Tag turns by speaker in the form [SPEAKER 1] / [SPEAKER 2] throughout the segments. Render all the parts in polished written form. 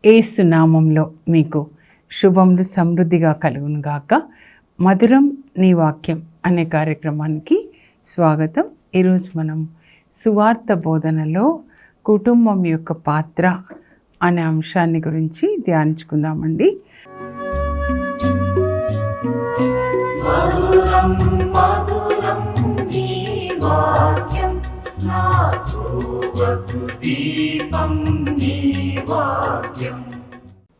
[SPEAKER 1] యేసు నామంలో మీకు శుభములు సమృద్ధిగా కలుగునుగాక. మధురం నీ వాక్యం అనే కార్యక్రమానికి స్వాగతం. ఈరోజు మనం సువార్త బోధనలో కుటుంబం యొక్క పాత్ర అనే అంశాన్ని గురించి ధ్యానించుకుందామండి.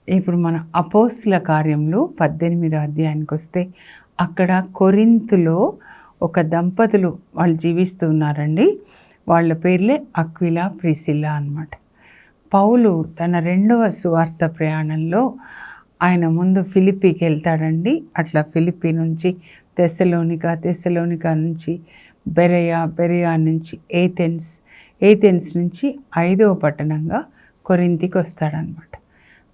[SPEAKER 1] ఇప్పుడు మన అపోస్తుల కార్యములు 18వ అధ్యాయానికి వస్తే అక్కడ కొరింథులో ఒక దంపతులు వాళ్ళు జీవిస్తున్నారండి. వాళ్ళ పేర్లే అక్విలా, ప్రిసిల్లా అన్నమాట. పౌలు తన 2వ సువార్త ప్రయాణంలో ఆయన ముందు ఫిలిప్పీకి వెళ్తాడండి. అట్లా ఫిలిప్పీ నుంచి తెస్సలోనికా నుంచి బెరయా నుంచి ఏథెన్స్ నుంచి 5వ పట్టణంగా కొరింథీకి వస్తాడనమాట.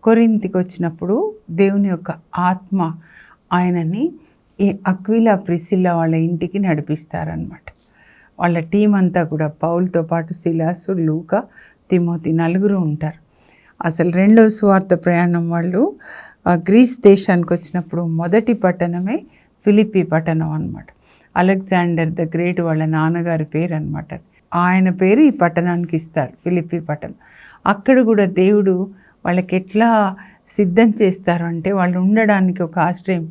[SPEAKER 1] కొరింథీకి వచ్చినప్పుడు దేవుని యొక్క ఆత్మ ఆయనని ఈ అక్విలా, ప్రిసిల్లా వాళ్ళ ఇంటికి నడిపిస్తారనమాట. వాళ్ళ టీం అంతా కూడా పౌలుతో పాటు సిలాసు, లూకా, తిమోతి 4 ఉంటారు. అసలు 2వ సువార్త ప్రయాణం వాళ్ళు గ్రీస్ దేశానికి వచ్చినప్పుడు మొదటి పట్టణమే ఫిలిప్పీ పట్టణం అనమాట. అలెగ్జాండర్ ద గ్రేట్ వాళ్ళ నాన్నగారి పేరు అనమాట. ఆయన పేరు ఈ పట్టణానికి ఇస్తారు, ఫిలిప్పీ పట్టణం. అక్కడ కూడా దేవుడు వాళ్ళకి ఎట్లా సిద్ధం చేస్తారు అంటే, వాళ్ళు ఉండడానికి ఒక ఆశ్రయం.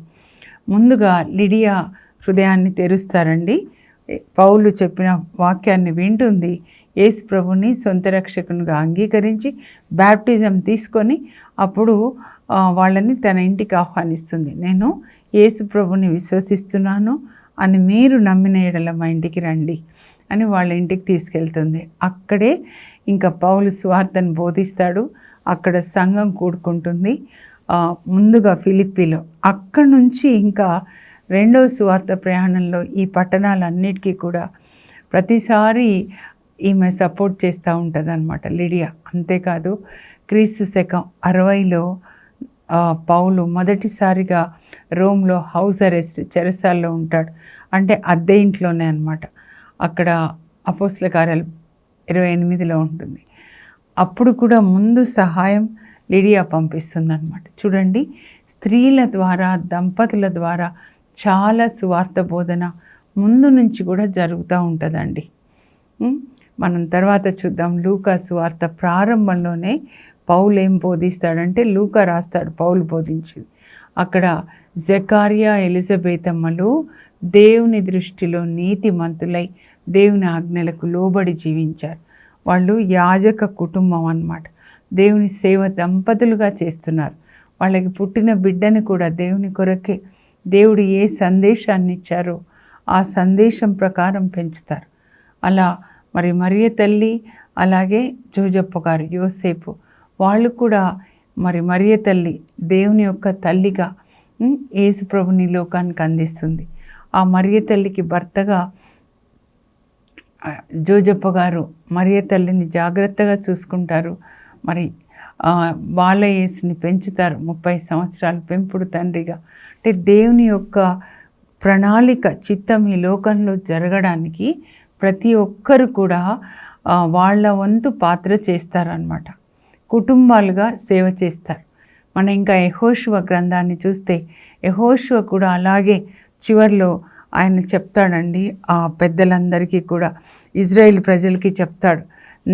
[SPEAKER 1] ముందుగా లిడియా హృదయాన్ని తెరుస్తారండి. పౌలు చెప్పిన వాక్యాన్ని వింటుంది. యేసు ప్రభుని సొంత రక్షకునిగా అంగీకరించి బ్యాప్టిజం తీసుకొని అప్పుడు వాళ్ళని తన ఇంటికి ఆహ్వానిస్తుంది. నేను యేసు ప్రభుని విశ్వసిస్తున్నాను అని మీరు నమ్మిన ఎడల మా ఇంటికి రండి అని వాళ్ళ ఇంటికి తీసుకెళ్తుంది. అక్కడే ఇంకా పౌలు సువార్తను బోధిస్తాడు. అక్కడ సంఘం కూడుకుంటుంది. ముందుగా ఫిలిప్పీలో, అక్కడి నుంచి ఇంకా 2వ సువార్త ప్రయాణంలో ఈ పట్టణాలన్నిటికీ కూడా ప్రతిసారి ఈమె సపోర్ట్ చేస్తూ ఉంటుంది అనమాట, లిడియా. అంతేకాదు క్రీస్తు శకం 60లో పౌలు మొదటిసారిగా రోమ్లో హౌస్ అరెస్ట్, చెరసాల్లో ఉంటాడు. అంటే అద్దె ఇంట్లోనే అనమాట. అక్కడ అపోస్తల కార్యాలు 28లో ఉంటుంది. అప్పుడు కూడా ముందు సహాయం లిడియా పంపిస్తుందన్నమాట. చూడండి, స్త్రీల ద్వారా, దంపతుల ద్వారా చాలా సువార్త బోధన ముందు నుంచి కూడా జరుగుతూ ఉంటుందండి. మనం తర్వాత చూద్దాం. లూకా సువార్త ప్రారంభంలోనే పౌలు ఏం బోధిస్తాడంటే, లూకా రాస్తాడు పౌలు బోధించింది. అక్కడ జకర్యా, ఎలిజబెతమ్మలు దేవుని దృష్టిలో నీతిమంతులై దేవుని ఆజ్ఞలకు లోబడి జీవించారు. వాళ్ళు యాజక కుటుంబం అన్నమాట. దేవుని సేవ దంపతులుగా చేస్తున్నారు. వాళ్ళకి పుట్టిన బిడ్డని కూడా దేవుని కొరకే దేవుడు ఏ సందేశాన్ని ఇచ్చారో ఆ సందేశం ప్రకారం పెంచుతారు. అలా మరి మరియ తల్లి, అలాగే జోజప్ప గారు, యోసేపు, వాళ్ళు కూడా మరి మరియ తల్లి దేవుని యొక్క తల్లిగా యేసు ప్రభుని లోకానికి అందిస్తుంది. ఆ మరియ తల్లికి భర్తగా జోజప్ప గారు మరియ తల్లిని జాగ్రత్తగా చూసుకుంటారు. మరి బాల యేసుని పెంచుతారు 30 సంవత్సరాలు పెంపుడు తండ్రిగా. అంటే దేవుని యొక్క ప్రణాళిక, చిత్తం ఈ లోకంలో జరగడానికి ప్రతి ఒక్కరు కూడా వాళ్ళ వంతు పాత్ర చేస్తారనమాట. కుటుంబాలుగా సేవ చేస్తారు. మనం ఇంకా యెహోషువ గ్రంథాన్ని చూస్తే యెహోషువ కూడా అలాగే చివర్లో ఆయన చెప్తాడండి. ఆ పెద్దలందరికీ కూడా, ఇజ్రాయేల్ ప్రజలకి చెప్తాడు.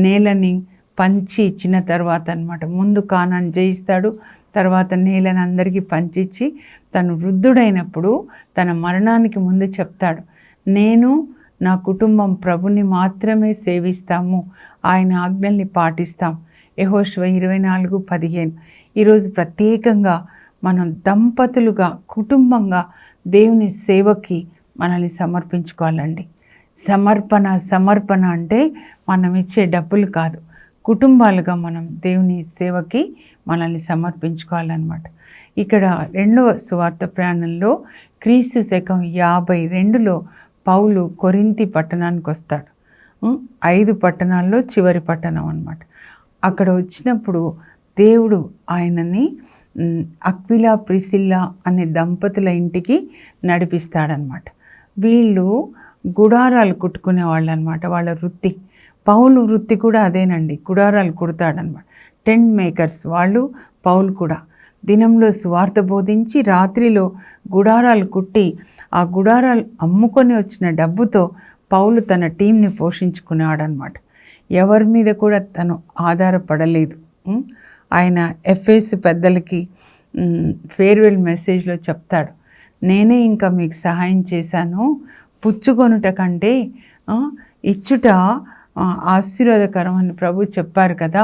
[SPEAKER 1] నేలని పంచి ఇచ్చిన తర్వాత అనమాట, ముందు కానాను జయిస్తాడు, తర్వాత నేలని అందరికీ పంచిచ్చి తను వృద్ధుడైనప్పుడు తన మరణానికి ముందు చెప్తాడు, నేను నా కుటుంబం ప్రభుని మాత్రమే సేవిస్తాము, ఆయన ఆజ్ఞల్ని పాటిస్తాం. యెహోషువ 24:15. ఈరోజు ప్రత్యేకంగా మనం దంపతులుగా, కుటుంబంగా దేవుని సేవకి మనల్ని సమర్పించుకోవాలండి. సమర్పణ అంటే మనం ఇచ్చే డబ్బులు కాదు, కుటుంబాలుగా మనం దేవుని సేవకి మనల్ని సమర్పించుకోవాలన్నమాట. ఇక్కడ 2వ సువార్త ప్రయాణంలో క్రీస్తు శకం 52లో పౌలు కొరింథీ పట్టణానికి వస్తాడు. 5 పట్టణాల్లో చివరి పట్టణం అన్నమాట. అక్కడ వచ్చినప్పుడు దేవుడు ఆయనని అక్విలా, ప్రిసిల్లా అనే దంపతుల ఇంటికి నడిపిస్తాడనమాట. వీళ్ళు గుడారాలు కుట్టుకునే వాళ్ళు అనమాట. వాళ్ళ వృత్తి, పౌలు వృత్తి కూడా అదేనండి, గుడారాలు కుడతాడనమాట. టెంట్ మేకర్స్ వాళ్ళు, పౌలు కూడా దినంలో సువార్త బోధించి రాత్రిలో గుడారాలు కుట్టి ఆ గుడారాలు అమ్ముకొని వచ్చిన డబ్బుతో పౌలు తన టీంని పోషించుకునేవాడనమాట. ఎవరి మీద కూడా తను ఆధారపడలేదు. ఆయన ఎఫ్ఎస్ పెద్దలకి ఫేర్వెల్ మెసేజ్లో చెప్తాడు, నేనే ఇంకా మీకు సహాయం చేశాను, పుచ్చుకొనుట కంటే ఇచ్చుట ఆశీర్వాదకరం అని ప్రభు చెప్పారు కదా,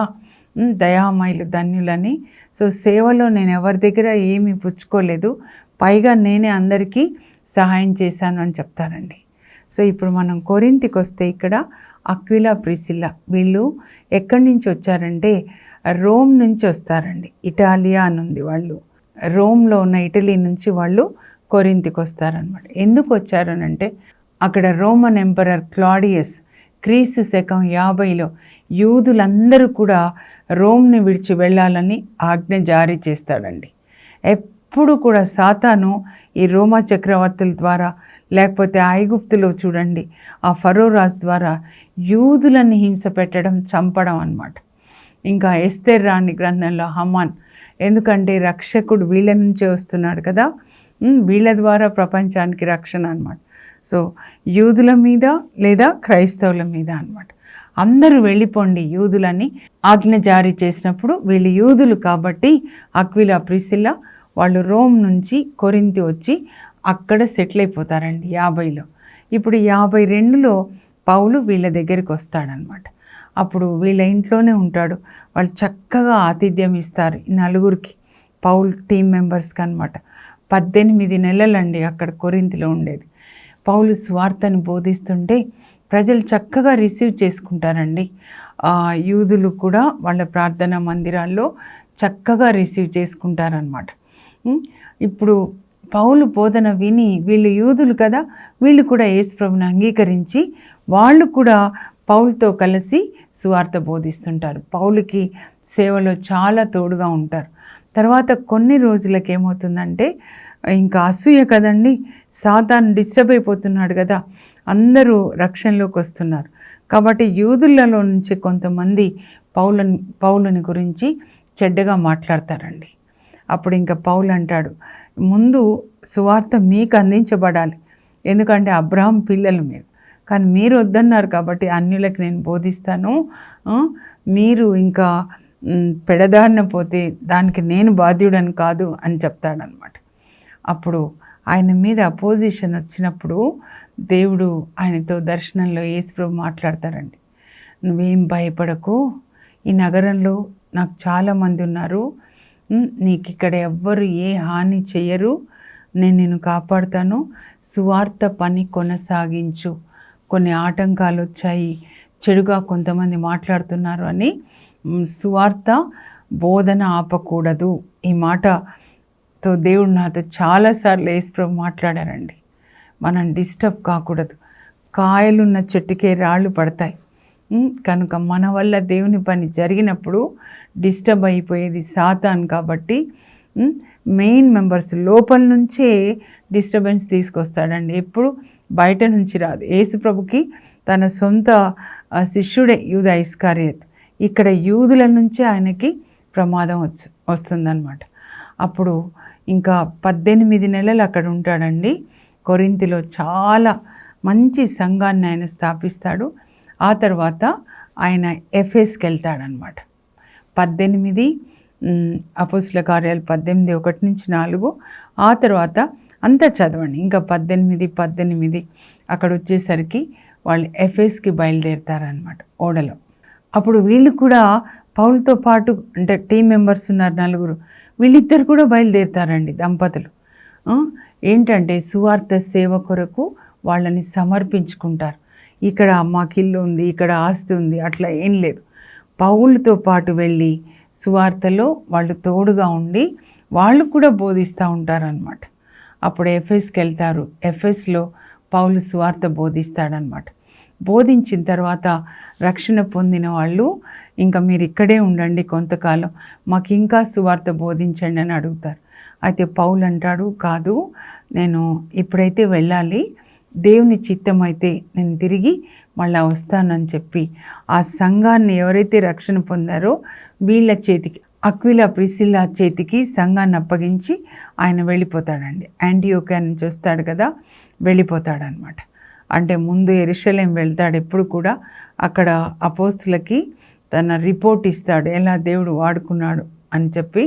[SPEAKER 1] దయామయులు ధన్యులని. సో సేవలో నేను ఎవరి దగ్గర ఏమీ పుచ్చుకోలేదు, పైగా నేనే అందరికీ సహాయం చేశాను అని చెప్తారండి. సో ఇప్పుడు మనం కొరింథీకి వస్తే ఇక్కడ అక్విలా ప్రిసిల్లా వీళ్ళు ఎక్కడి నుంచి వచ్చారంటే రోమ్ నుంచి వస్తారండి. ఇటాలియా అని ఉంది, వాళ్ళు రోమ్లో ఉన్న ఇటలీ నుంచి వాళ్ళు కొరింథీకి వస్తారనమాట. ఎందుకు వచ్చారనంటే అక్కడ రోమన్ ఎంపరర్ క్లాడియస్ క్రీస్తు శకం 50లో యూదులందరూ కూడా రోమ్ని విడిచి వెళ్ళాలని ఆజ్ఞ జారీ చేస్తాడండి. ఎప్పుడు కూడా సాతాను ఈ రోమా చక్రవర్తుల ద్వారా, లేకపోతే ఐగుప్తులో చూడండి ఆ ఫరో రాజు ద్వారా యూదులని హింస పెట్టడం, చంపడం అన్నమాట. ఇంకా ఎస్తేర్ రాణి గ్రంథంలో హమాన్, ఎందుకంటే రక్షకుడు వీళ్ళ నుంచే వస్తున్నాడు కదా, వీళ్ళ ద్వారా ప్రపంచానికి రక్షణ అన్నమాట. సో యూదుల మీద లేదా క్రైస్తవుల మీద అన్నమాట. అందరూ వెళ్ళిపోండి యూదులని ఆజ్ఞ జారీ చేసినప్పుడు వీళ్ళు యూదులు కాబట్టి అక్విలా ప్రిసిల్లా వాళ్ళు రోమ్ నుంచి కొరింథీ వచ్చి అక్కడ సెటిల్ అయిపోతారండి 50లో. ఇప్పుడు 52లో పౌలు వీళ్ళ దగ్గరికి వస్తాడనమాట. అప్పుడు వీళ్ళ ఇంట్లోనే ఉంటాడు. వాళ్ళు చక్కగా ఆతిథ్యం ఇస్తారు ఈ నలుగురికి, పౌల్ టీం మెంబర్స్కి అనమాట. 18 నెలలండి అక్కడ కొరింథీలో ఉండేది. పౌలు స్వార్థను బోధిస్తుంటే ప్రజలు చక్కగా రిసీవ్ చేసుకుంటారండి. యూదులు కూడా వాళ్ళ ప్రార్థనా మందిరాల్లో చక్కగా రిసీవ్ చేసుకుంటారనమాట. ఇప్పుడు పౌలు బోధన విని వీళ్ళు యూదులు కదా, వీళ్ళు కూడా యేసు ప్రభుని అంగీకరించి వాళ్ళు కూడా పౌలుతో కలిసి సువార్త బోధిస్తుంటారు. పౌలుకి సేవలో చాలా తోడుగా ఉంటారు. తర్వాత కొన్ని రోజులకి ఏమవుతుందంటే ఇంకా అసూయ కదండి, సాతాను డిస్టర్బ్ అయిపోతున్నాడు కదా, అందరూ రక్షణలోకి వస్తున్నారు కాబట్టి యూదులలో నుంచి కొంతమంది పౌలుని గురించి చెడ్డగా మాట్లాడతారండి. అప్పుడు ఇంకా పౌలు అంటాడు, ముందు సువార్త మీకు అందించబడాలి, ఎందుకంటే అబ్రహాం పిల్లలు మీరు, కానీ మీరు వద్దన్నారు కాబట్టి అన్యులకు నేను బోధిస్తాను, మీరు ఇంకా పెడదారిన పోతే దానికి నేను బాధ్యుడని కాదు అని చెప్తాడనమాట. అప్పుడు ఆయన మీద అపోజిషన్ వచ్చినప్పుడు దేవుడు ఆయనతో దర్శనంలో యేసుప్రభు మాట్లాడతారండి, నువ్వేం భయపడకు, ఈ నగరంలో నాకు చాలామంది ఉన్నారు, నీకు ఇక్కడ ఎవ్వరు ఏ హాని చెయ్యరు, నేను నిన్ను కాపాడుతాను, సువార్త పని కొనసాగించు, కొన్ని ఆటంకాలు వచ్చాయి, చెడుగా కొంతమంది మాట్లాడుతున్నారు అని సువార్త బోధన ఆపకూడదు. ఈ మాటతో దేవుడు నాతో చాలాసార్లు యేసుప్రభు మాట్లాడారండి. మనం డిస్టర్బ్ కాకూడదు, కాయలున్న చెట్టుకే రాళ్ళు పడతాయి, కనుక మన వల్ల దేవుని పని జరిగినప్పుడు డిస్టర్బ్ అయిపోయేది సాతాన్ కాబట్టి మెయిన్ మెంబర్స్ లోపల నుంచే డిస్టర్బెన్స్ తీసుకొస్తాడండి, ఎప్పుడు బయట నుంచి రాదు. యేసుప్రభుకి తన సొంత శిష్యుడే యూదా ఇస్కారియోతు, ఇక్కడ యూదుల నుంచే ఆయనకి ప్రమాదం వస్తుందన్నమాట. అప్పుడు ఇంకా 18 నెలలు అక్కడ ఉంటాడండి. కొరింథీలో చాలా మంచి సంఘాన్ని ఆయన స్థాపిస్తాడు. ఆ తర్వాత ఆయన ఎఫెస్కి వెళ్తాడనమాట. 18 అపోస్తుల కార్యాలు 18:1-4. ఆ తర్వాత అంతా చదవండి, ఇంకా 18 అక్కడ వచ్చేసరికి వాళ్ళు ఎఫెస్కి బయలుదేరుతారనమాట ఓడలో. అప్పుడు వీళ్ళు కూడా పౌలుతో పాటు, అంటే టీం మెంబర్స్ ఉన్నారు 4, వీళ్ళిద్దరు కూడా బయలుదేరుతారండి దంపతులు. ఏంటంటే సువార్త సేవ కొరకు వాళ్ళని సమర్పించుకుంటారు. ఇక్కడ మాకు ఇల్లు ఉంది, ఇక్కడ ఆస్తి ఉంది, అట్లా ఏం లేదు. పౌలుతో పాటు వెళ్ళి సువార్తలో వాళ్ళు తోడుగా ఉండి వాళ్ళు కూడా బోధిస్తూ ఉంటారనమాట. అప్పుడు ఎఫెస్కి వెళ్తారు. ఎఫెస్లో పౌలు సువార్త బోధిస్తాడనమాట. బోధించిన తర్వాత రక్షణ పొందిన వాళ్ళు ఇంకా మీరు ఇక్కడే ఉండండి కొంతకాలం, మాకు ఇంకా సువార్త బోధించండి అని అడుగుతారు. అయితే పౌలు అంటాడు, కాదు, నేను ఇప్పుడైతే వెళ్ళాలి, దేవుని చిత్తం అయితే నేను తిరిగి మళ్ళీ వస్తానని చెప్పి ఆ సంఘాన్ని ఎవరైతే రక్షణ పొందారో వీళ్ళ చేతికి, అక్విలా ప్రిసిల్లా చేతికి సంఘాన్ని అప్పగించి ఆయన వెళ్ళిపోతాడండి. యాంటియోకియా నుంచి వస్తాడు కదా, వెళ్ళిపోతాడనమాట. అంటే ముందు యెరూషలేం వెళ్తాడు. ఎప్పుడు కూడా అక్కడ అపోస్తులకి తన రిపోర్ట్ ఇస్తాడు, ఎలా దేవుడు వాడుకున్నాడు అని చెప్పి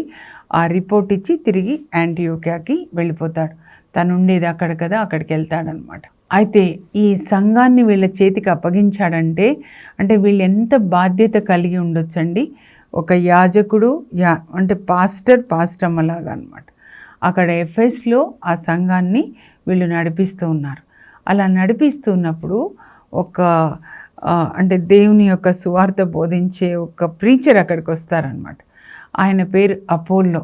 [SPEAKER 1] ఆ రిపోర్ట్ ఇచ్చి తిరిగి యాంటియోకియాకి వెళ్ళిపోతాడు. తను ఉండేది అక్కడ కదా, అక్కడికి వెళ్తాడనమాట. అయితే ఈ సంఘాన్ని వీళ్ళ చేతికి అప్పగించాడంటే అంటే వీళ్ళు ఎంత బాధ్యత కలిగి ఉండొచ్చండి. ఒక యాజకుడు అంటే పాస్టర్ అమ్మలాగా అనమాట. అక్కడ ఎఫెస్లో ఆ సంఘాన్ని వీళ్ళు నడిపిస్తూ ఉన్నారు. అలా నడిపిస్తున్నప్పుడు అంటే దేవుని యొక్క సువార్త బోధించే ఒక ప్రీచర్ అక్కడికి వస్తారనమాట. ఆయన పేరు అపోల్లో.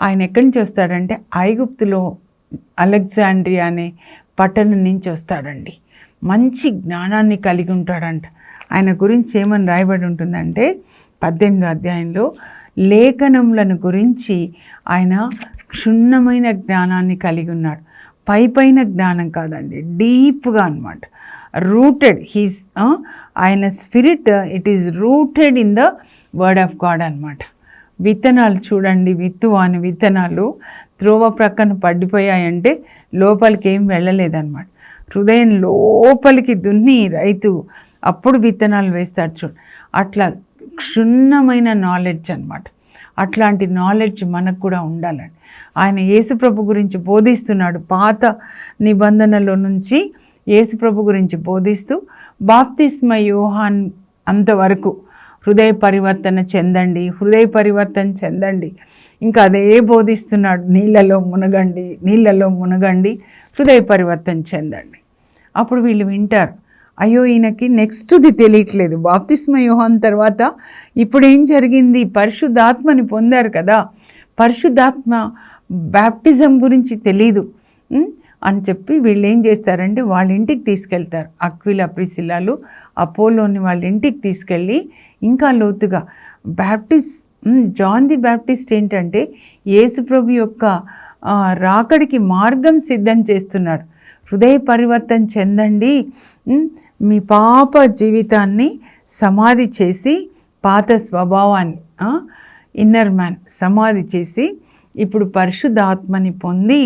[SPEAKER 1] ఆయన ఎక్కడి నుంచి వస్తాడంటే ఐగుప్తులో అలెగ్జాండ్రియా అనే పట్టణం నుంచి వస్తాడండి. మంచి జ్ఞానాన్ని కలిగి ఉంటాడంట. ఆయన గురించి ఏమని రాయబడి ఉంటుందంటే 18వ అధ్యాయంలో లేఖనములను గురించి ఆయన క్షుణ్ణమైన జ్ఞానాన్ని కలిగి ఉన్నాడు. పైన జ్ఞానం కాదండి, డీప్గా అనమాట. రూటెడ్ ఆయన spirit it is rooted in the word of God అనమాట. విత్తనాలు చూడండి, విత్తువాని విత్తనాలు త్రోవ ప్రక్కన పడిపోయాయంటే లోపలికి ఏం వెళ్ళలేదన్నమాట. హృదయం లోపలికి దున్ని రైతు అప్పుడు విత్తనాలు వేస్తాడు చూడు. అట్లా క్షుణ్ణమైన నాలెడ్జ్ అనమాట. అట్లాంటి నాలెడ్జ్ మనకు కూడా ఉండాలండి. ఆయన యేసుప్రభు గురించి బోధిస్తున్నాడు. పాత నిబంధనలో నుంచి యేసుప్రభు గురించి బోధిస్తూ బాప్తిస్మ యోహాన్ అంతవరకు హృదయ పరివర్తన చెందండి, ఇంకా అదే బోధిస్తున్నాడు. నీళ్ళలో మునగండి, హృదయ పరివర్తన చెందండి. అప్పుడు వీళ్ళు వింటారు, అయ్యో ఈయనకి నెక్స్ట్ది తెలియట్లేదు. బాప్తిస్మ యోహాన్ తర్వాత ఇప్పుడు ఏం జరిగింది, పరిశుద్ధాత్మని పొందారు కదా, పరిశుద్ధాత్మ బ్యాప్టిజం గురించి తెలీదు అని చెప్పి వీళ్ళు ఏం చేస్తారంటే వాళ్ళ ఇంటికి తీసుకెళ్తారు. అక్విలా ప్రిసిల్లాలు అపోలోని వాళ్ళ ఇంటికి తీసుకెళ్ళి ఇంకా లోతుగా జాన్ ది బ్యాప్టిస్ట్ ఏంటంటే యేసుప్రభు యొక్క రాకడికి మార్గం సిద్ధం చేస్తున్నాడు. హృదయ పరివర్తన చెందండి, మీ పాప జీవితాన్ని సమాధి చేసి పాత స్వభావాన్ని ఇన్నర్ మ్యాన్ సమాధి చేసి ఇప్పుడు పరిశుద్ధాత్మని పొంది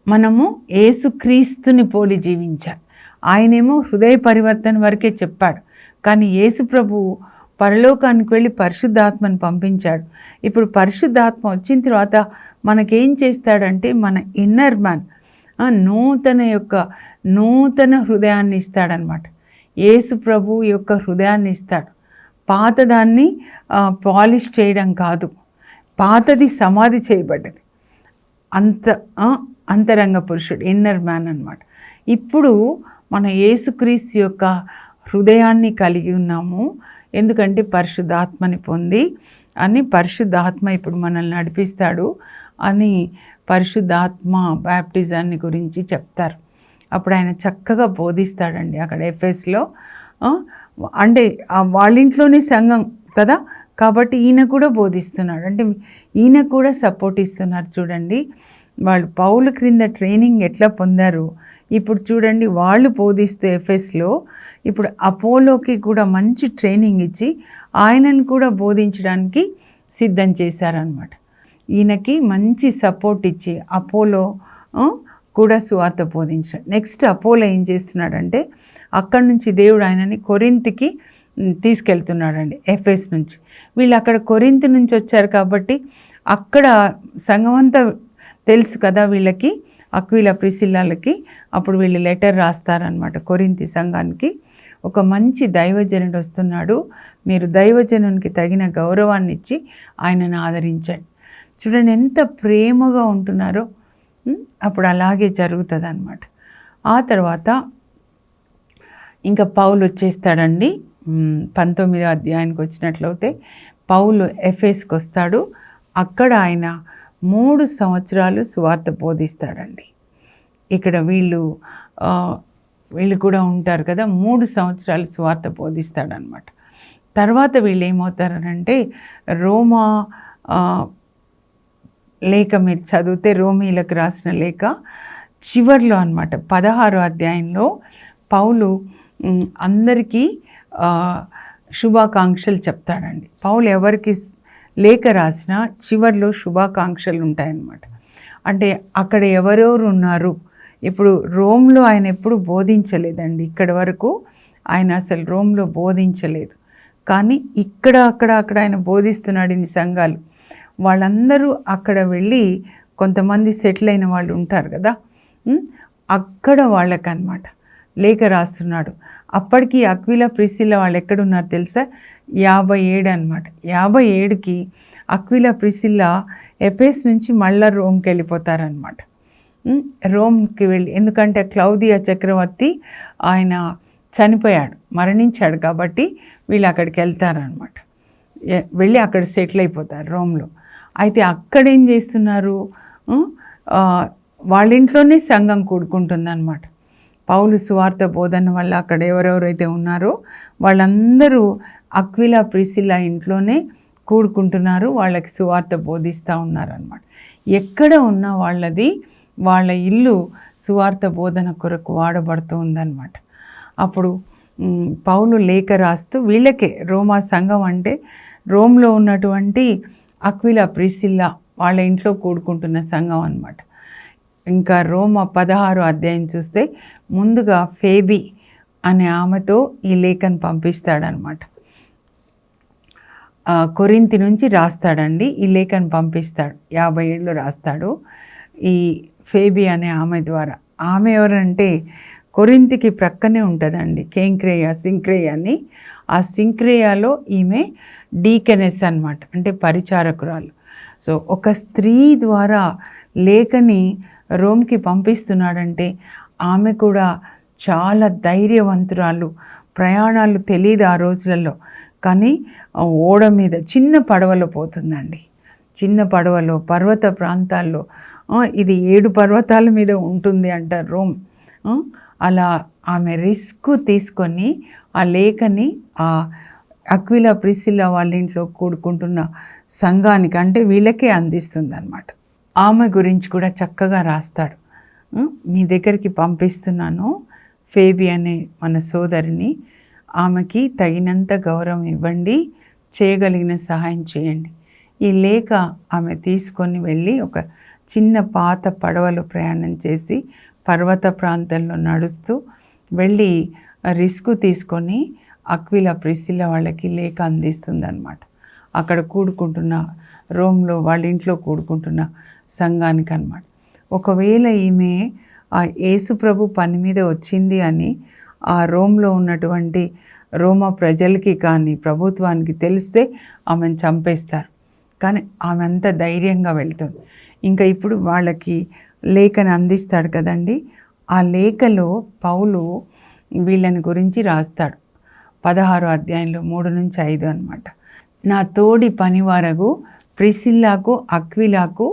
[SPEAKER 1] మనము యేసుక్రీస్తుని పోలి జీవించాలి. ఆయనేమో హృదయ పరివర్తన వరకే చెప్పాడు, కానీ యేసుప్రభు పరలోకానికి వెళ్ళి పరిశుద్ధాత్మని పంపించాడు. ఇప్పుడు పరిశుద్ధాత్మ వచ్చిన తర్వాత మనకేం చేస్తాడంటే మన ఇన్నర్ మ్యాన్ నూతన హృదయాన్ని ఇస్తాడనమాట. యేసు ప్రభు యొక్క హృదయాన్ని ఇస్తాడు. పాతదాన్ని పాలిష్ చేయడం కాదు, పాతది సమాధి చేయబడ్డది. అంతరంగ పురుషుడు ఇన్నర్ మ్యాన్ అనమాట. ఇప్పుడు మన యేసుక్రీస్తు యొక్క హృదయాన్ని కలిగి ఉన్నాము. ఎందుకంటే పరిశుద్ధాత్మని పొంది అని పరిశుద్ధాత్మ ఇప్పుడు మనల్ని నడిపిస్తాడు అని పరిశుద్ధాత్మ బ్యాప్టిజాన్ని గురించి చెప్తారు. అప్పుడు ఆయన చక్కగా బోధిస్తాడండి అక్కడ ఎఫెస్లో. అంటే వాళ్ళ ఇంట్లోనే సంఘం కదా, కాబట్టి ఈయన కూడా బోధిస్తున్నాడు. అంటే ఈయన కూడా సపోర్ట్ ఇస్తున్నారు. చూడండి వాళ్ళు పౌలు క్రింద ట్రైనింగ్ ఎట్లా పొందారు, ఇప్పుడు చూడండి వాళ్ళు బోధిస్తే ఎఫెస్లో ఇప్పుడు అపోలోకి కూడా మంచి ట్రైనింగ్ ఇచ్చి ఆయనను కూడా బోధించడానికి సిద్ధం చేశారనమాట. ఈయనకి మంచి సపోర్ట్ ఇచ్చి అపోలో కూడా సువార్త బోధించాడు. నెక్స్ట్ అపోలో ఏం చేస్తున్నాడంటే అక్కడి నుంచి దేవుడు ఆయనని కొరింథీకి తీసుకెళ్తున్నాడండి. ఎఫెస్ నుంచి వీళ్ళు అక్కడ కొరింథీ నుంచి వచ్చారు కాబట్టి అక్కడ సంఘం అంతా తెలుసు కదా వీళ్ళకి, అక్విలా ప్రిసిల్లాలకి. అప్పుడు వీళ్ళు లెటర్ రాస్తారనమాట కొరింథీ సంఘానికి, ఒక మంచి దైవజనుడు వస్తున్నాడు, మీరు దైవజనునికి తగిన గౌరవాన్ని ఇచ్చి ఆయనను ఆదరించండి. చూడండి ఎంత ప్రేమగా ఉంటున్నారో. అప్పుడు అలాగే జరుగుతుంది అన్నమాట. ఆ తర్వాత ఇంకా పౌలు వచ్చేస్తాడండి. 19వ అధ్యాయానికి వచ్చినట్లయితే పౌలు ఎఫెస్కి వస్తాడు. అక్కడ ఆయన 3 సంవత్సరాలు సువార్త బోధిస్తాడండి. ఇక్కడ వీళ్ళు కూడా ఉంటారు కదా, 3 సంవత్సరాలు సువార్త బోధిస్తాడనమాట. తర్వాత వీళ్ళు ఏమవుతారనంటే రోమా లేఖ మీరు చదివితే రోమీలకు రాసిన లేఖ చివర్లో అన్నమాట 16వ అధ్యాయంలో పౌలు అందరికీ శుభాకాంక్షలు చెప్తాడండి. పౌలు ఎవరికి లేఖ రాసినా చివర్లో శుభాకాంక్షలు ఉంటాయన్నమాట. అంటే అక్కడ ఎవరెవరు ఉన్నారు, ఇప్పుడు రోమ్లో ఆయన ఎప్పుడు బోధించలేదండి, ఇక్కడి వరకు ఆయన అసలు రోమ్లో బోధించలేదు. కానీ ఇక్కడ అక్కడ ఆయన బోధిస్తున్నాడు. ఇన్ని సంఘాలు వాళ్ళందరూ అక్కడ వెళ్ళి కొంతమంది సెటిల్ అయిన వాళ్ళు ఉంటారు కదా, అక్కడ వాళ్ళకన్నమాట లేఖ రాస్తున్నాడు. అప్పటికి అక్విలా ప్రిసిల్లా వాళ్ళు ఎక్కడున్నారు తెలుసా? 57 అనమాట. 57కి అక్విలా ప్రిసిల్లా ఎఫెస్ నుంచి మళ్ళీ రోమ్కి వెళ్ళిపోతారనమాట. రోమ్కి వెళ్ళి, ఎందుకంటే క్లౌదియా చక్రవర్తి ఆయన చనిపోయాడు, మరణించాడు, కాబట్టి వీళ్ళు అక్కడికి వెళ్తారనమాట. వెళ్ళి అక్కడ సెటిల్ అయిపోతారు రోమ్లో. అయితే అక్కడ ఏం చేస్తున్నారు, వాళ్ళ ఇంట్లోనే సంఘం కూడుకుంటుందన్నమాట. పౌలు సువార్త బోధన వల్ల అక్కడ ఎవరెవరైతే ఉన్నారో వాళ్ళందరూ అక్విలా ప్రిసిల్లా ఇంట్లోనే కూడుకుంటున్నారు, వాళ్ళకి సువార్త బోధిస్తూ ఉన్నారనమాట. ఎక్కడ ఉన్న వాళ్ళ ఇల్లు సువార్త బోధన కొరకు వాడబడుతూ ఉందన్నమాట. అప్పుడు పౌలు లేఖ రాస్తూ వీళ్ళకే, రోమా సంఘం అంటే రోమ్లో ఉన్నటువంటి అక్విలా ప్రిసిల్లా వాళ్ళ ఇంట్లో కూడుకుంటున్న సంఘం అన్నమాట. ఇంకా రోమా 16వ అధ్యాయం చూస్తే ముందుగా ఫేబీ అనే ఆమెతో ఈ లేఖను పంపిస్తాడనమాట. కొరింథీ నుంచి రాస్తాడండి, ఈ లేఖను పంపిస్తాడు. 57లో రాస్తాడు ఈ ఫేబీ అనే ఆమె ద్వారా. ఆమె ఎవరంటే కొరింథీకి ప్రక్కనే ఉంటుందండి సింక్రేయ అని. ఆ సింక్రేయాలో ఈమె డీకెనెస్ అన్నమాట, అంటే పరిచారకురాలు. సో ఒక స్త్రీ ద్వారా లేఖని రోమ్కి పంపిస్తున్నాడంటే ఆమె కూడా చాలా ధైర్యవంతురాలు. ప్రయాణాలు తెలియదు ఆ రోజులలో, కానీ ఓడ మీద చిన్న పడవలో పోతుందండి. చిన్న పడవలో పర్వత ప్రాంతాల్లో, ఇది 7 పర్వతాల మీద ఉంటుంది అంటారు రోమ్. అలా ఆమె రిస్క్ తీసుకొని ఆ లేఖని ఆ అక్విలా ప్రిసిల్లా వాళ్ళ ఇంట్లో కూడుకుంటున్న సంఘానికి, అంటే వీళ్ళకే అందిస్తుంది అన్నమాట. ఆమె గురించి కూడా చక్కగా రాస్తాడు. మీ దగ్గరికి పంపిస్తున్నాను ఫేబీ అనే మన సోదరిని, ఆమెకి తగినంత గౌరవం ఇవ్వండి, చేయగలిగిన సహాయం చేయండి. ఈ లేఖ ఆమె తీసుకొని వెళ్ళి ఒక చిన్న పాత పడవలో ప్రయాణం చేసి పర్వత ప్రాంతంలో నడుస్తూ వెళ్ళి రిస్క్ తీసుకొని అక్విలా ప్రిసిల్లా వాళ్ళకి లేఖ అందిస్తుంది అన్నమాట. అక్కడ కూడుకుంటున్న రోమ్లో వాళ్ళ ఇంట్లో కూడుకుంటున్న సంఘానికి అన్నమాట. ఒకవేళ ఈమె ఆ యేసుప్రభు పని మీద వచ్చింది అని ఆ రోమ్లో ఉన్నటువంటి రోమా ప్రజలకి కానీ ప్రభుత్వానికి తెలిస్తే ఆమెను చంపేస్తారు. కానీ ఆమె అంత ధైర్యంగా వెళ్తుంది. ఇంకా ఇప్పుడు వాళ్ళకి లేఖను అందిస్తాడు కదండి. ఆ లేఖలో పౌలు వీళ్ళని గురించి రాస్తాడు. 16వ అధ్యాయంలో 3-5 అన్నమాట. నా తోడి పనివారగు ప్రిసిల్లాకు అక్విలాకు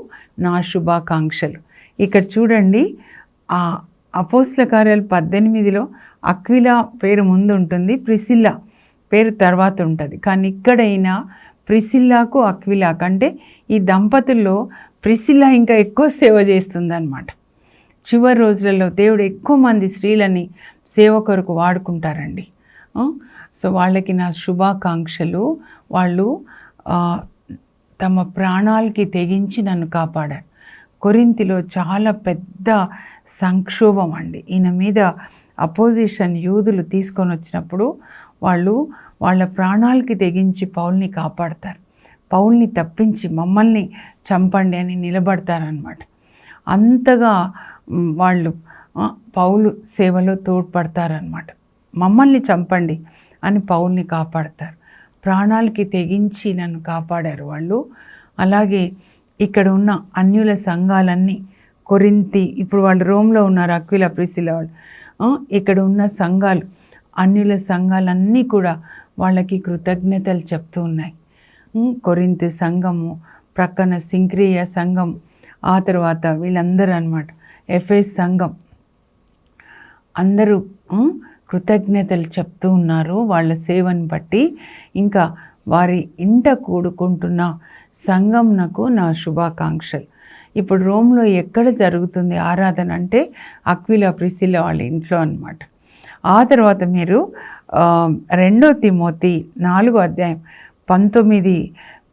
[SPEAKER 1] నా శుభాకాంక్షలు. ఇక్కడ చూడండి, ఆ అపోస్తల కార్యాలు 18లో అక్విలా పేరు ముందు ఉంటుంది, ప్రిసిల్లా పేరు తర్వాత ఉంటుంది. కానీ ఇక్కడైనా ప్రిసిల్లాకు అక్విలాకు, అంటే ఈ దంపతుల్లో ప్రిసిల్లా ఇంకా ఎక్కువ సేవ చేస్తుందన్నమాట. చివరి రోజులలో దేవుడు ఎక్కువ మంది స్త్రీలని సేవ కొరకు వాడుకుంటారండి. సో వాళ్ళకి నా శుభాకాంక్షలు. వాళ్ళు తమ ప్రాణాలకి తెగించి నన్ను కాపాడారు. కొరింథీలో చాలా పెద్ద సంక్షోభం అండి. ఈయన మీద అపోజిషన్ యూదులు తీసుకొని వచ్చినప్పుడు వాళ్ళు వాళ్ళ ప్రాణాలకి తెగించి పౌల్ని కాపాడతారు. పౌల్ని తప్పించి మమ్మల్ని చంపండి అని నిలబడతారనమాట. అంతగా వాళ్ళు పౌలు సేవలో తోడ్పడతారనమాట. మమ్మల్ని చంపండి అని పౌల్ని కాపాడతారు. ప్రాణాలకి తెగించి నన్ను కాపాడారు వాళ్ళు. అలాగే ఇక్కడ ఉన్న అన్యుల సంఘాలన్నీ కొరింథీ, ఇప్పుడు వాళ్ళు రోమ్లో ఉన్నారు అక్విలా ప్రిసిల్లా వాళ్ళు. ఇక్కడ ఉన్న సంఘాలు, అన్యుల సంఘాలన్నీ కూడా వాళ్ళకి కృతజ్ఞతలు చెప్తూ ఉన్నాయి. కొరింథీ సంఘము, ప్రక్కన సింక్రియ సంఘం, ఆ తర్వాత వీళ్ళందరూ అన్నమాట ఎఫెస్ సంఘం, అందరూ కృతజ్ఞతలు చెప్తూ ఉన్నారు వాళ్ళ సేవను బట్టి. ఇంకా వారి ఇంట కూడుకుంటున్న సంఘంనకు నా శుభాకాంక్షలు. ఇప్పుడు రోమ్లో ఎక్కడ జరుగుతుంది ఆరాధన అంటే అక్విలా ప్రిసిల్లా వాళ్ళ ఇంట్లో అన్నమాట. ఆ తర్వాత మీరు 2 తిమోతి 4వ అధ్యాయం 19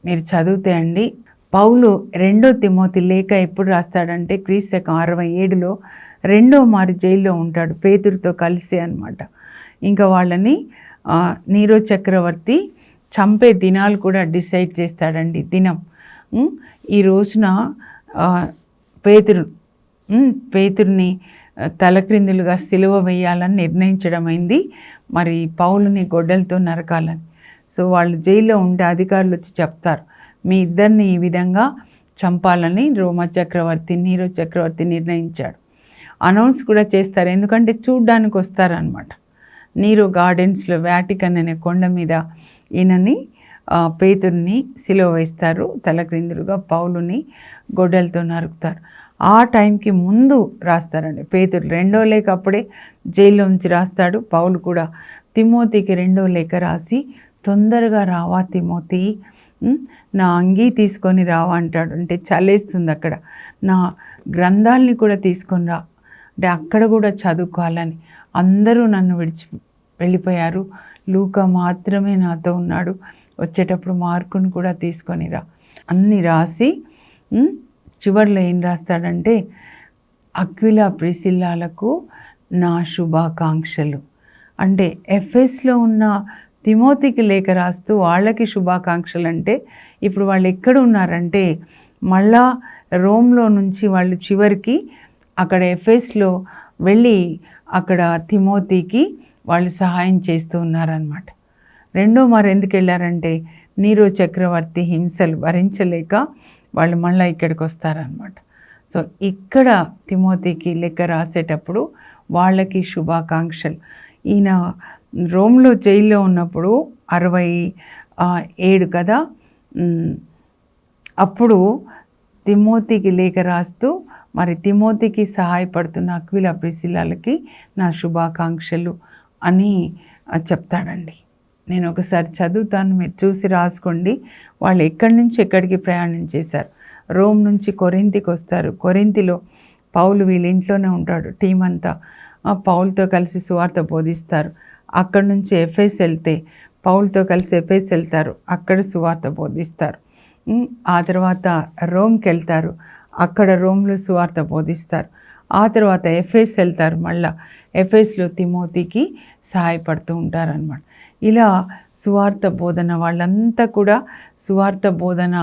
[SPEAKER 1] మీరు చదివితే అండి, పౌలు 2 తిమోతి లేఖ ఎప్పుడు రాస్తాడంటే క్రీస్తకం 67లో 2వ మారు జైల్లో ఉంటాడు పేతురుతో కలిసి అన్నమాట. ఇంకా వాళ్ళని నీరో చక్రవర్తి చంపే దినాలు కూడా డిసైడ్ చేస్తాడండి. దినం ఈ రోజున పేతురుని తలక్రిందులుగా సిలువ వేయాలని నిర్ణయించడం అయింది. మరి పౌలుని గొడ్డలతో నరకాలని. సో వాళ్ళు జైల్లో ఉండే అధికారులు వచ్చి చెప్తారు, మీ ఇద్దరిని ఈ విధంగా చంపాలని నీరో చక్రవర్తి నిర్ణయించాడు. అనౌన్స్ కూడా చేస్తారు, ఎందుకంటే చూడ్డానికి వస్తారనమాట. నీరో గార్డెన్స్లో వాటికన్ అనే కొండ మీద ఈయనని పేతురుని సిలువ వేస్తారు, తలక్రిందులుగా పౌలుని గొడ్డలతో నరుకుతారు. ఆ టైంకి ముందు రాస్తారండి. పేతురు 2వ లేఖ అప్పుడే జైల్లో ఉంచి రాస్తాడు. పౌలు కూడా తిమోతికి 2వ లేఖ రాసి, తొందరగా రావా తిమోతి, నా అంగీ తీసుకొని రావా అంటాడు. అంటే చలేస్తుంది అక్కడ. నా గ్రంథాలని కూడా తీసుకొని రా అంటే అక్కడ కూడా చదువుకోవాలని. అందరూ నన్ను విడిచి వెళ్ళిపోయారు, లూకా మాత్రమే నాతో ఉన్నాడు, వచ్చేటప్పుడు మార్కును కూడా తీసుకొని రా అన్నీ రాసి చివరిలో ఏం రాస్తాడంటే, అక్విలా ప్రిసిల్లాలకు నా శుభాకాంక్షలు. అంటే ఎఫెస్లో ఉన్న తిమోతికి లేఖ రాస్తూ వాళ్ళకి శుభాకాంక్షలు. అంటే ఇప్పుడు వాళ్ళు ఎక్కడ ఉన్నారంటే మళ్ళా రోమ్లో నుంచి వాళ్ళు చివరికి అక్కడ ఎఫెస్లో వెళ్ళి అక్కడ తిమోతికి వాళ్ళు సహాయం చేస్తూ ఉన్నారనమాట. 2వ మారు ఎందుకు వెళ్ళారంటే నీరో చక్రవర్తి హింసలు భరించలేక వాళ్ళు మళ్ళీ ఇక్కడికి వస్తారనమాట. సో ఇక్కడ తిమోతికి లెక్క రాసేటప్పుడు వాళ్ళకి శుభాకాంక్షలు. ఈయన రోమ్లో జైల్లో ఉన్నప్పుడు 67 కదా, అప్పుడు తిమోతికి లేఖ రాస్తూ మరి తిమోతికి సహాయపడుతున్న అక్విలా ప్రిసిల్లాలకి నా శుభాకాంక్షలు అని చెప్తాడండి. నేను ఒకసారి చదువుతాను, మీరు చూసి రాసుకోండి. వాళ్ళు ఎక్కడి నుంచి ఎక్కడికి ప్రయాణం చేశారు. రోమ్ నుంచి కొరింథీకి వస్తారు. కొరింథీలో పౌలు వీళ్ళ ఇంట్లోనే ఉంటాడు. టీం అంతా పౌలుతో కలిసి సువార్త బోధిస్తారు. అక్కడి నుంచి ఎఫెస్ వెళ్తే పౌలుతో కలిసి ఎఫెస్ వెళ్తారు, అక్కడ సువార్త బోధిస్తారు. ఆ తర్వాత రోమ్కి వెళ్తారు, అక్కడ రోమ్లో సువార్త బోధిస్తారు. ఆ తర్వాత ఎఫెస్ వెళ్తారు, మళ్ళీ ఎఫెస్లో తిమోతికి సహాయపడుతూ ఉంటారనమాట. ఇలా సువార్త బోధన వాళ్ళంతా కూడా సువార్త బోధన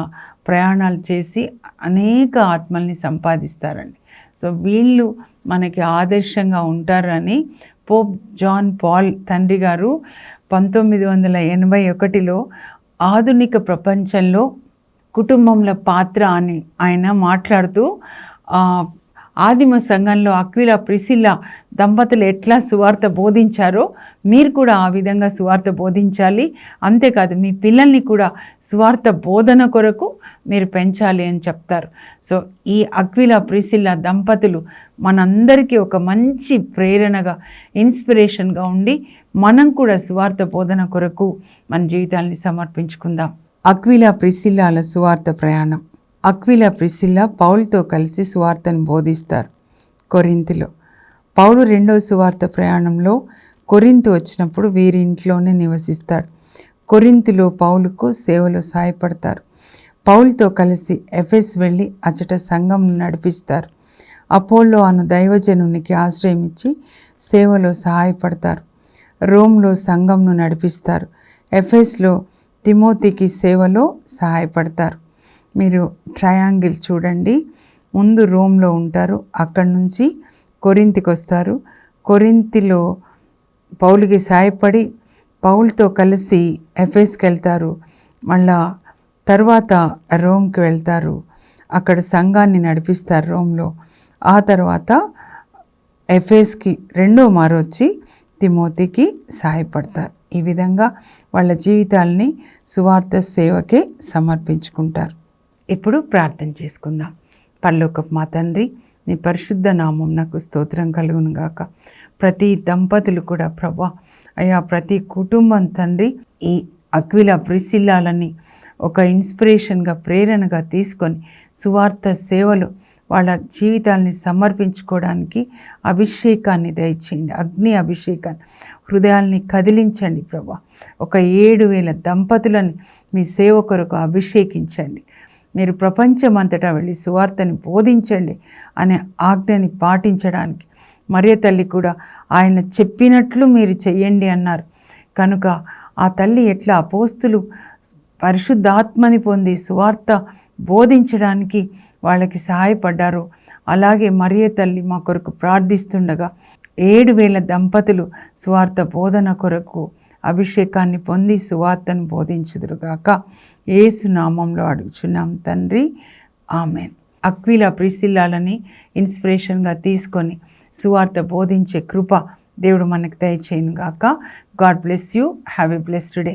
[SPEAKER 1] ప్రయాణాలు చేసి అనేక ఆత్మల్ని సంపాదిస్తారండి. సో వీళ్ళు మనకి ఆదర్శంగా ఉంటారని పోప్ జాన్ పాల్ తండ్రి గారు 1981లో ఆధునిక ప్రపంచంలో కుటుంబంలో పాత్ర అని ఆయన మాట్లాడుతూ ఆదిమ సంఘంలో అక్విలా ప్రిసిల్లా దంపతులు ఎట్లా సువార్త బోధించారో మీరు కూడా ఆ విధంగా సువార్త బోధించాలి. అంతేకాదు మీ పిల్లల్ని కూడా సువార్త బోధన కొరకు మీరు పెంచాలి అని చెప్తారు. సో ఈ అక్విలా ప్రిసిల్లా దంపతులు మనందరికీ ఒక మంచి ప్రేరణగా, ఇన్స్పిరేషన్గా ఉండి మనం కూడా సువార్త బోధన కొరకు మన జీవితాన్ని సమర్పించుకుందాం. అక్విలా ప్రిసిల్లాల సువార్త ప్రయాణం. అక్విలా ప్రిసిల్లా పౌలుతో కలిసి సువార్తను బోధిస్తారు కొరింథీలో. పౌలు 2వ సువార్త ప్రయాణంలో కొరింథు వచ్చినప్పుడు వీరి ఇంట్లోనే నివసిస్తాడు. కొరింథులో పౌలుకు సేవలో సహాయపడతారు. పౌలుతో కలిసి ఎఫెస్ వెళ్ళి అచ్చట సంఘం నడిపిస్తారు. అపోల్లో అను దైవజనునికి ఆశ్రయం ఇచ్చి సేవలో సహాయపడతారు. రోమ్లో సంఘంను నడిపిస్తారు. ఎఫెస్లో తిమోతికి సేవలో సహాయపడతారు. మీరు ట్రయాంగిల్ చూడండి. ముందు రోమ్లో ఉంటారు, అక్కడి నుంచి కొరింథీకి వస్తారు. కొరింథీలో పౌలుకి సహాయపడి పౌలుతో కలిసి ఎఫెస్కి వెళ్తారు. మళ్ళా తర్వాత రోమ్కి వెళ్తారు, అక్కడ సంఘాన్ని నడిపిస్తారు రోమ్లో. ఆ తర్వాత ఎఫెస్కి 2వ మారు వచ్చి తిమోతికి సహాయపడతారు. ఈ విధంగా వాళ్ళ జీవితాల్ని సువార్త సేవకే సమర్పించుకుంటారు. ఇప్పుడు ప్రార్థన చేసుకుందాం. పరలోకపు మా తండ్రి, నీ పరిశుద్ధ నామం నాకు స్తోత్రం కలుగును గాక. ప్రతి దంపతులు కూడా ప్రభా, అయ్యా ప్రతి కుటుంబం తండ్రి ఈ అక్విలా ప్రిసిల్లాలని ఒక ఇన్స్పిరేషన్గా, ప్రేరణగా తీసుకొని సువార్త సేవలు వాళ్ళ జీవితాల్ని సమర్పించుకోవడానికి అభిషేకాన్ని దయచేయండి. అగ్ని అభిషేకాన్ని, హృదయాల్ని కదిలించండి ప్రభా. ఒక 7,000 దంపతులని మీ సేవ కొరకు అభిషేకించండి. మీరు ప్రపంచమంతటా వెళ్ళి సువార్తని బోధించండి అనే ఆజ్ఞని పాటించడానికి మరియ తల్లి కూడా ఆయన చెప్పినట్లు మీరు చెయ్యండి అన్నారు. కనుక ఆ తల్లి ఎట్లా అపోస్తులు పరిశుద్ధాత్మని పొంది సువార్త బోధించడానికి వాళ్ళకి సహాయపడ్డారు, అలాగే మరియ తల్లి మా కొరకు ప్రార్థిస్తుండగా 7,000 దంపతులు సువార్త బోధన కొరకు అభిషేకాన్ని పొంది సువార్తను బోధించుదురుగాక. యేసు నామంలో అడుగుచున్నాం తండ్రి, ఆమెన్. అక్విలా ప్రిసిల్లాలని ఇన్స్పిరేషన్గా తీసుకొని సువార్త బోధించే కృప దేవుడు మనకు దయచేయును గాక. God bless you. Have a blessed day.